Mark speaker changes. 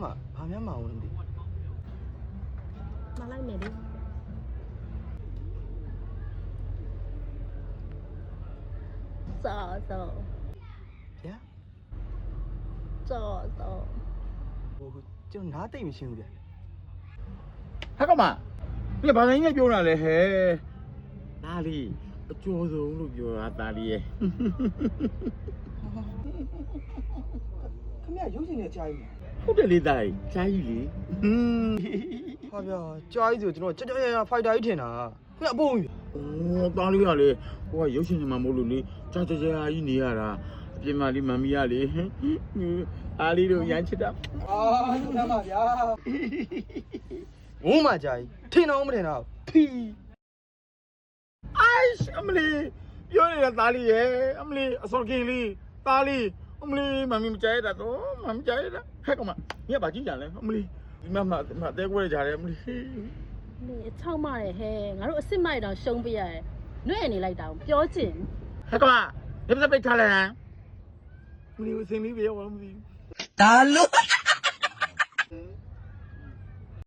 Speaker 1: မှာဘာများမအောင်လဲမသိ
Speaker 2: မလိုက်မယ်လေစောစော
Speaker 1: ဗျာ
Speaker 2: စောစော
Speaker 1: ဟိုကျွန်တော်နားတိတ်မရှင်းဘူးဗျာ
Speaker 3: ဟဲ့ကောင်မဒီဘာသာရေးပြောတာလဲဟဲ့ဒါလီအကျော်ဆုံးလို့ပြောတာဒါလီရဲ့
Speaker 1: ခင်ဗျရုပ်ရှင်နဲ့ကြားကြီး
Speaker 3: ဟုတ်တယ်လေဒါကြီးကြားကြီးလေဟွန်း
Speaker 1: ဟာဗျာကြားကြီးဆိုကျွန်တော်ကြကြရဖိုက်တာကြီးထင်တာခင်ဗျအပုံကြီး
Speaker 3: အော်ဒါလီကလေဟိုကရုပ်ရှင်မှာမဟုတ်လို့လေကြာကြာကြာကြီးနေရတာအပြင်မှာလေးမမီရလေအားလေးတို့ရမ်းချစ်တာ
Speaker 1: အာလူနာပါဗျာဝုန်းမကြားကြီးထင်တော့မထင်တော့ဖီ
Speaker 3: အိုက်အမလီပြောနေတာဒါလီရဲ့အမလီအစောကင်းလေးဒါလီအမလီမမီမကြိုက်တာတော့မမကြိုက်တာဟဲ့ကောင်မညဘာကြည့်ကြလဲအမလီဒီမှာတဲကွဲကြတယ်အမလီ
Speaker 2: နေအချောက်မတယ်ဟဲ့ငါတို့အစ်စ်မိုက်တောင်ရှုံးပြရတယ်နှွဲ့နေလိုက်တာပြောချင်
Speaker 3: ဟဲ့ကောင်မဒီမစပိတ်ထားလိုက်မလီကိုစင်လေးပြောမသိ
Speaker 1: ဒါလို့